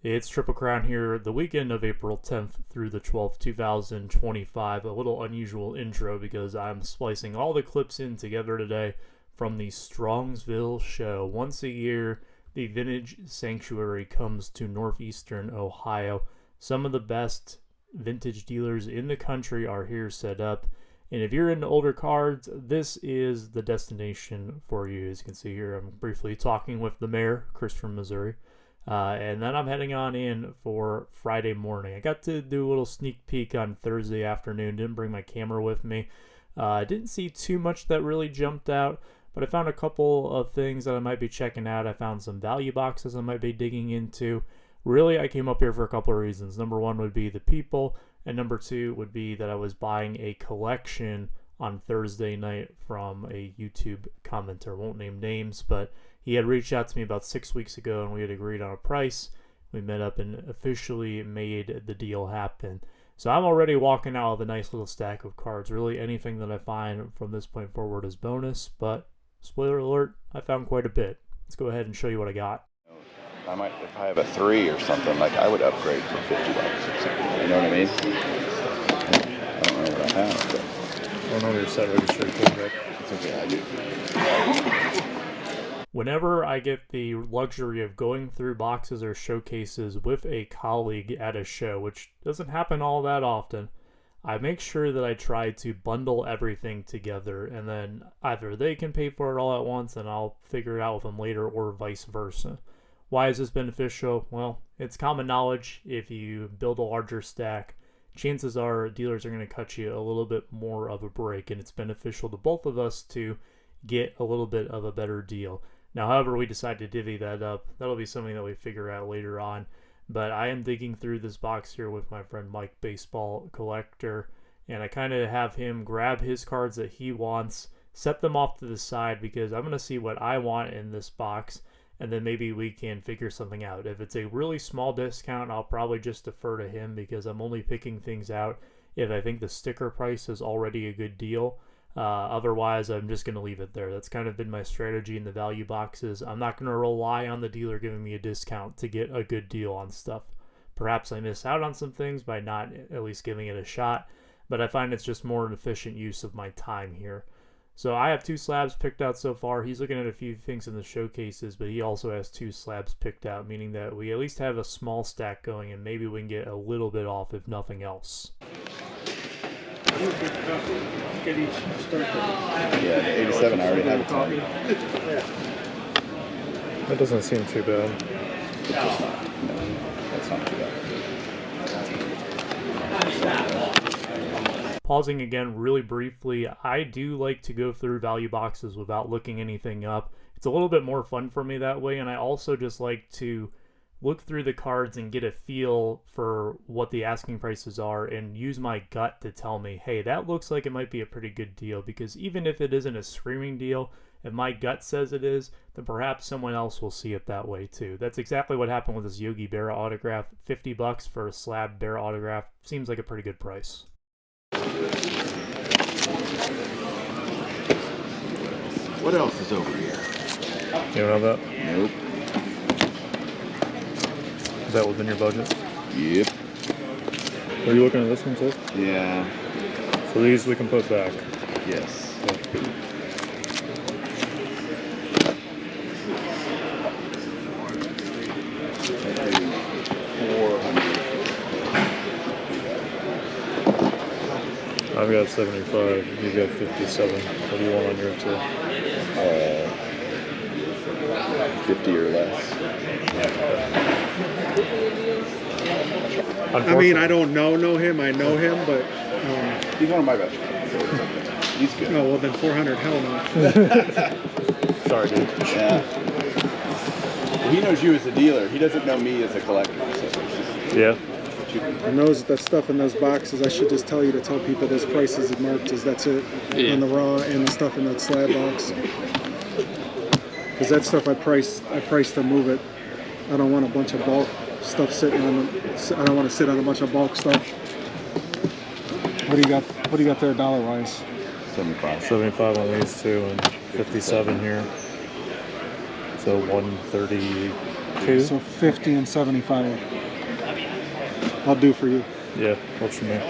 It's Triple Crown here, the weekend of April 10th through the 12th, 2025. A little unusual intro because I'm splicing all the clips in together today from the Strongsville show. Once a year, the Vintage Sanctuary comes to northeastern Ohio. Some of the best vintage dealers in the country are here set up. And if you're into older cards, this is the destination for you. As you can see here, I'm briefly talking with the mayor, Chris from Missouri. And then I'm heading on in for Friday morning. I got to do a little sneak peek on Thursday afternoon. Didn't bring my camera with me. Didn't see too much that really jumped out, but I found a couple of things that I might be checking out. I found some value boxes I might be digging into. Really, I came up here for a couple of reasons. Number one would be the people, and number two would be that I was buying a collection on Thursday night from a YouTube commenter. Won't name names, but he had reached out to me about 6 weeks ago and we had agreed on a price. We met up and officially made the deal happen. So I'm already walking out with a nice little stack of cards. Really, anything that I find from this point forward is bonus, but spoiler alert, I found quite a bit. Let's go ahead and show you what I got. I might, if I have a 3 or something, like I would upgrade for $50 or something. You know what I mean? I don't know what I have, but I don't know your set registry code, but it's okay, I do. Whenever I get the luxury of going through boxes or showcases with a colleague at a show, which doesn't happen all that often, I make sure that I try to bundle everything together, and then either they can pay for it all at once and I'll figure it out with them later, or vice versa. Why is this beneficial? Well, it's common knowledge. If you build a larger stack, chances are dealers are going to cut you a little bit more of a break, and it's beneficial to both of us to get a little bit of a better deal. Now, however we decide to divvy that up, that'll be something that we figure out later on. But I am digging through this box here with my friend Mike, Baseball Collector, and I kind of have him grab his cards that he wants, set them off to the side because I'm going to see what I want in this box, and then maybe we can figure something out. If it's a really small discount, I'll probably just defer to him because I'm only picking things out if I think the sticker price is already a good deal. Otherwise, I'm just going to leave it there. That's kind of been my strategy in the value boxes. I'm not going to rely on the dealer giving me a discount to get a good deal on stuff. Perhaps I miss out on some things by not at least giving it a shot, but I find it's just more an efficient use of my time here. So I have 2 slabs picked out so far. He's looking at a few things in the showcases, but he also has 2 slabs picked out, meaning that we at least have a small stack going, and maybe we can get a little bit off if nothing else. Yeah, 87, I already have a ton. That doesn't seem too bad. No, that's not too bad. Pausing again really briefly, I do like to go through value boxes without looking anything up. It's a little bit more fun for me that way, and I also just like to look through the cards and get a feel for what the asking prices are and use my gut to tell me, hey, that looks like it might be a pretty good deal, because even if it isn't a screaming deal, if my gut says it is, then perhaps someone else will see it that way too. That's exactly what happened with this Yogi Berra autograph. $50 for a slab Berra autograph seems like a pretty good price. What else is over here? You don't have that? Nope. Is that within your budget? Yep. Are you looking at this one too? Yeah. So these we can put back. Yes. Okay. I've got 75, you've got 57. What do you want on your two? 50 or less. I mean, I don't know him. I know him, but He's one of my best friends. He's good. no. Well, then 400, hell no. Sorry, dude. Yeah. Well, he knows you as a dealer. He doesn't know me as a collector. So it's just, Yeah. And that stuff in those boxes, I should just tell you to tell people those prices are marked as that's it on the raw and the stuff in that slab box. Because that stuff I price to move it. I don't want a bunch of bulk stuff sitting on. I don't want to sit on a bunch of bulk stuff. What do you got? What do you got there, dollar wise? 75. 75 on these two and 57 here. So 130, 2. So 50 and 75. I'll do for you. Yeah, works for me.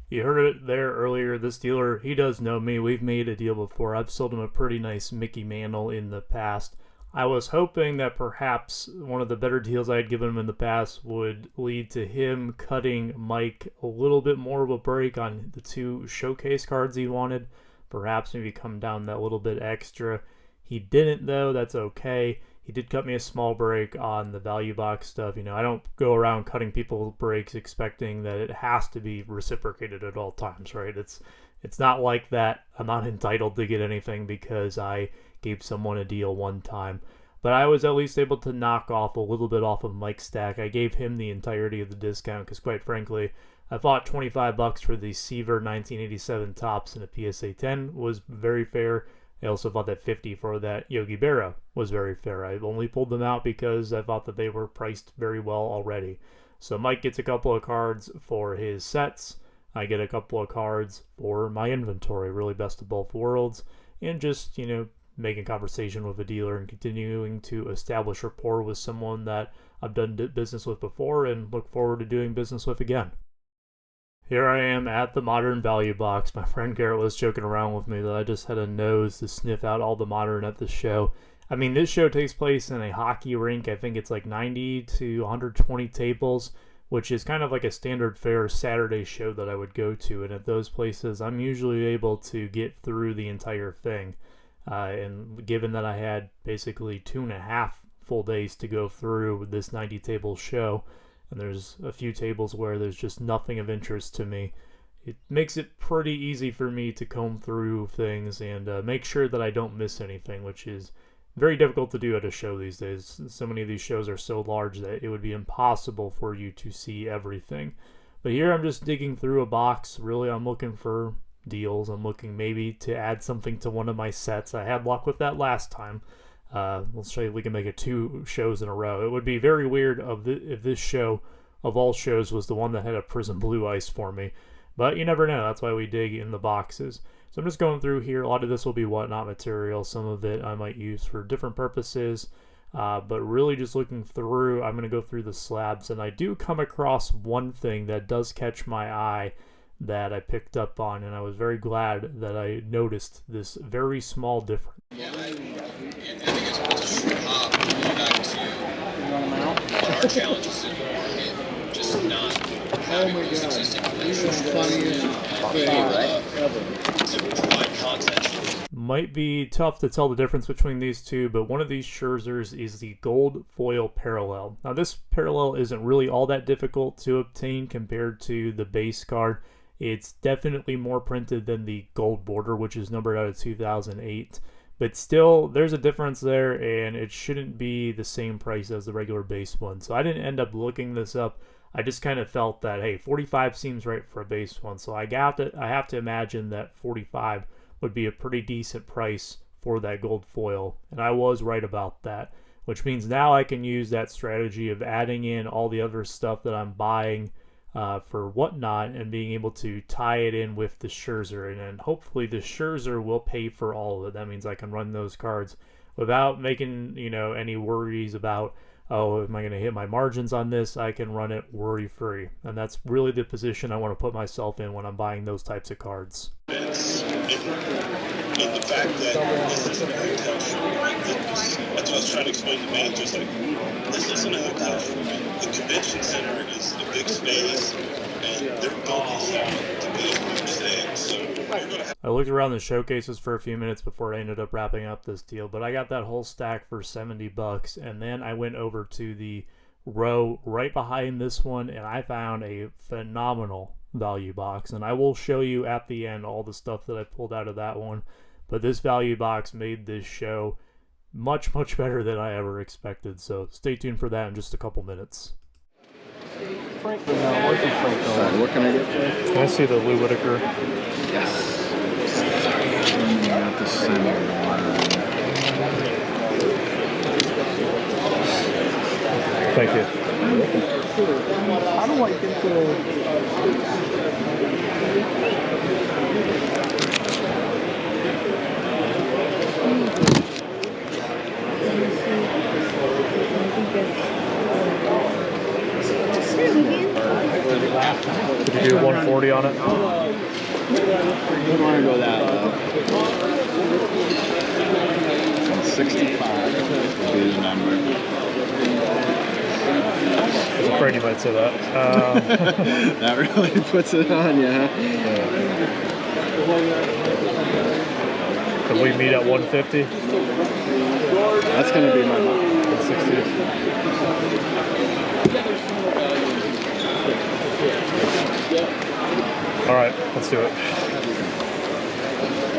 You heard it there earlier. This dealer, he does know me. We've made a deal before. I've sold him a pretty nice Mickey Mantle in the past. I was hoping that perhaps one of the better deals I had given him in the past would lead to him cutting Mike a little bit more of a break on the 2 showcase cards he wanted. Perhaps maybe come down that little bit extra. He didn't, though. That's okay. He did cut me a small break on the value box stuff. You know, I don't go around cutting people breaks expecting that it has to be reciprocated at all times, right? It's not like that. I'm not entitled to get anything because I gave someone a deal one time. But I was at least able to knock off a little bit off of Mike's stack. I gave him the entirety of the discount because, quite frankly, I thought $25 for the Seaver 1987 tops and a PSA 10 was very fair. I also thought that $50 for that Yogi Berra was very fair. I only pulled them out because I thought that they were priced very well already. So Mike gets a couple of cards for his sets. I get a couple of cards for my inventory. Really best of both worlds. And just, you know, making conversation with a dealer and continuing to establish rapport with someone that I've done business with before and look forward to doing business with again. Here I am at the Modern Value Box. My friend Garrett was joking around with me that I just had a nose to sniff out all the Modern at the show. I mean, this show takes place in a hockey rink. I think it's like 90 to 120 tables, which is kind of like a standard fare Saturday show that I would go to. And at those places, I'm usually able to get through the entire thing. And given that I had basically 2.5 full days to go through with this 90 table show, and there's a few tables where there's just nothing of interest to me, it makes it pretty easy for me to comb through things and make sure that I don't miss anything, which is very difficult to do at a show these days. So many of these shows are so large that it would be impossible for you to see everything. But here I'm just digging through a box. Really, I'm looking for deals. I'm looking maybe to add something to one of my sets. I had luck with that last time. We'll show you we can make it 2 shows in a row. It would be very weird if this show, of all shows, was the one that had a Prism Blue Ice for me. But you never know. That's why we dig in the boxes. So I'm just going through here. A lot of this will be whatnot material. Some of it I might use for different purposes. But really just looking through, I'm going to go through the slabs. And I do come across one thing that does catch my eye that I picked up on, and I was very glad that I noticed this very small difference. Yeah, I think it's going back to our challenges in the market, just not having those existing relationships to provide content. Might be tough to tell the difference between these two, but one of these Scherzers is the gold foil parallel. Now this parallel isn't really all that difficult to obtain compared to the base card. It's definitely more printed than the gold border, which is numbered out of 2008. But still, there's a difference there, and it shouldn't be the same price as the regular base one. So I didn't end up looking this up. I just kind of felt that, hey, 45 seems right for a base one. So I have to imagine that 45 would be a pretty decent price for that gold foil. And I was right about that, which means now I can use that strategy of adding in all the other stuff that I'm buying for whatnot and being able to tie it in with the Scherzer, and then hopefully the Scherzer will pay for all of it. That means I can run those cards without making, you know, any worries about, oh, am I going to hit my margins on this? I can run it worry-free, and that's really the position I want to put myself in when I'm buying those types of cards. It's in the fact that this isn't a hotel show, right? That's what I was trying to explain to Matt, just like, this isn't a hotel show. The convention center is a big space, and they're building this out to be a huge thing, so we're going to have... I looked around the showcases for a few minutes before I ended up wrapping up this deal, but I got that whole stack for $70, and then I went over to the row right behind this one, and I found a phenomenal value box, and I will show you at the end all the stuff that I pulled out of that one. But this value box made this show much better than I ever expected, so stay tuned for that in just a couple minutes. Frank, where's the Frank going? Sorry, what can I get for you? Can I see the Lou Whitaker? Yes. Got the center. Thank you. How do I get the... on it? Wouldn't want to go that low. 65 would be the number. I was afraid you might say that. That really puts it on you, huh? Can we meet at 150? That's going to be my mark. 160. All right, let's do it.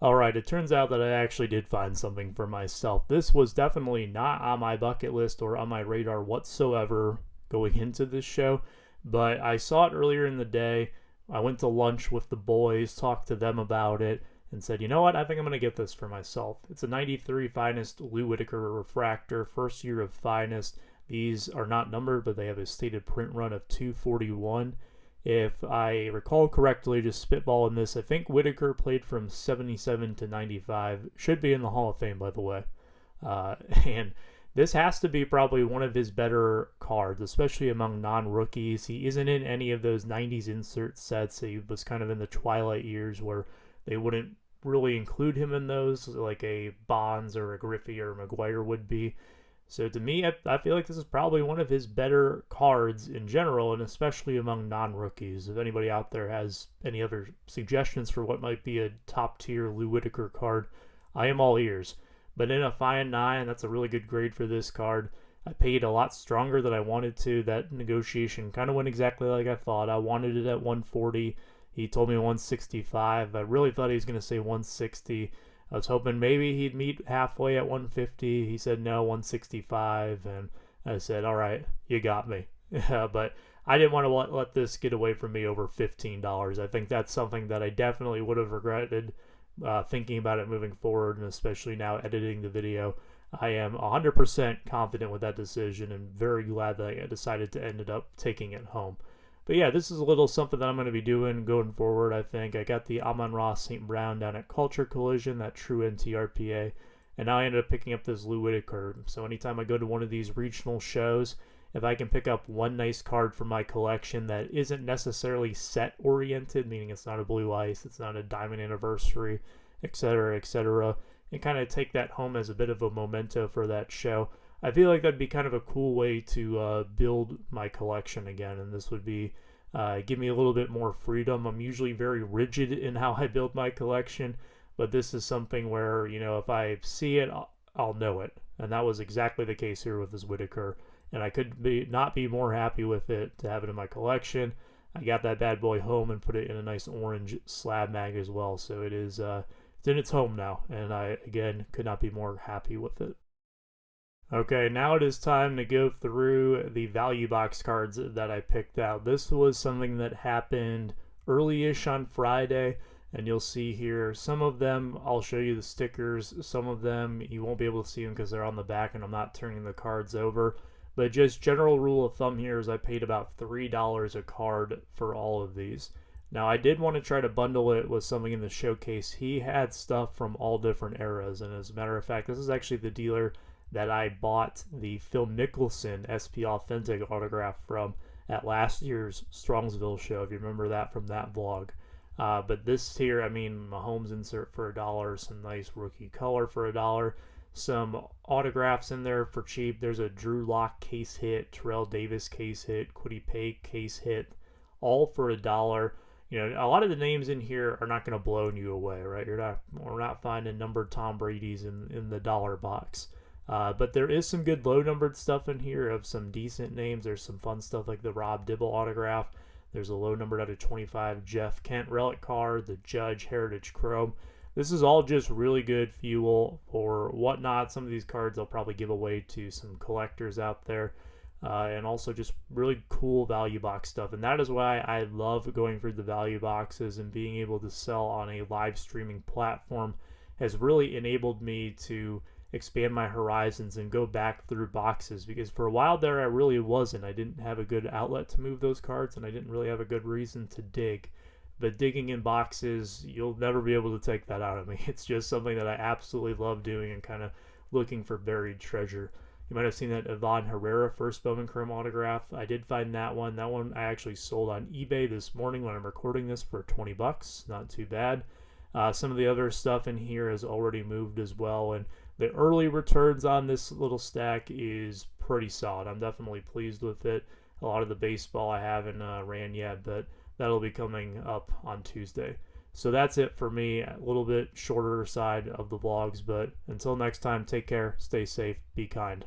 All right, it turns out that I actually did find something for myself. This was definitely not on my bucket list or on my radar whatsoever going into this show, but I saw it earlier in the day. I went to lunch with the boys, talked to them about it, and said, you know what, I think I'm going to get this for myself. It's a 93 Finest Lou Whitaker refractor, first year of Finest. These are not numbered, but they have a stated print run of 241. If I recall correctly, just spitballing this, I think Whitaker played from 77 to 95. Should be in the Hall of Fame, by the way. And this has to be probably one of his better cards, especially among non-rookies. He isn't in any of those 90s insert sets. He was kind of in the twilight years where they wouldn't really include him in those, like a Bonds or a Griffey or a McGuire would be. So to me, I feel like this is probably one of his better cards in general, and especially among non-rookies. If anybody out there has any other suggestions for what might be a top-tier Lou Whitaker card, I am all ears. But in a fine 9, that's a really good grade for this card. I paid a lot stronger than I wanted to. That negotiation kind of went exactly like I thought. I wanted it at 140. He told me 165. I really thought he was going to say 160. I was hoping maybe he'd meet halfway at 150. He said no, 165, and I said, all right, you got me. But I didn't want to let this get away from me over $15. I think that's something that I definitely would have regretted thinking about it moving forward, and especially now editing the video. I am 100% confident with that decision and very glad that I decided to end up taking it home. But yeah, this is a little something that I'm going to be doing going forward, I think. I got the Amon-Ra St. Brown down at Culture Collision, that true NTRPA, and now I ended up picking up this Lou Whitaker. So anytime I go to one of these regional shows, if I can pick up one nice card from my collection that isn't necessarily set-oriented, meaning it's not a Blue Ice, it's not a Diamond Anniversary, etc., and kind of take that home as a bit of a memento for that show, I feel like that'd be kind of a cool way to build my collection again, and this would be give me a little bit more freedom. I'm usually very rigid in how I build my collection, but this is something where, you know, if I see it, I'll know it, and that was exactly the case here with this Whitaker, and I could not be more happy with it to have it in my collection. I got that bad boy home and put it in a nice orange slab mag as well, so it is it's in its home now, and I, again, could not be more happy with it. Okay, now it is time to go through the value box cards that I picked out. This was something that happened early-ish on Friday, and you'll see here some of them, I'll show you the stickers. Some of them, you won't be able to see them because they're on the back and I'm not turning the cards over. But just general rule of thumb here is I paid about $3 a card for all of these. Now, I did want to try to bundle it with something in the showcase. He had stuff from all different eras, and as a matter of fact, this is actually the dealer that I bought the Phil Mickelson SP Authentic autograph from at last year's Strongsville show, if you remember that from that vlog. But this here, I mean, Mahomes insert for $1, some nice rookie color for $1, some autographs in there for cheap. There's a Drew Lock case hit, Terrell Davis case hit, Kwity Paye case hit, all for $1. You know, a lot of the names in here are not going to blow you away, right? We're not finding numbered Tom Brady's in the dollar box. But there is some good low-numbered stuff in here of some decent names. There's some fun stuff like the Rob Dibble autograph. There's a low-numbered out of 25 Jeff Kent relic card, the Judge Heritage Chrome. This is all just really good fuel for whatnot. Some of these cards I'll probably give away to some collectors out there. And also just really cool value box stuff. And that is why I love going through the value boxes, and being able to sell on a live streaming platform has really enabled me to expand my horizons and go back through boxes, because for a while there I really wasn't. I didn't have a good outlet to move those cards, and I didn't really have a good reason to dig. But digging in boxes, you'll never be able to take that out of me. It's just something that I absolutely love doing, and kind of looking for buried treasure. You might have seen that Ivan Herrera first Bowman Chrome autograph. I did find that one. That one I actually sold on eBay this morning when I'm recording this for $20. Not too bad. Some of the other stuff in here has already moved as well, and the early returns on this little stack is pretty solid. I'm definitely pleased with it. A lot of the baseball I haven't ran yet, but that'll be coming up on Tuesday. So that's it for me. A little bit shorter side of the vlogs, but until next time, take care, stay safe, be kind.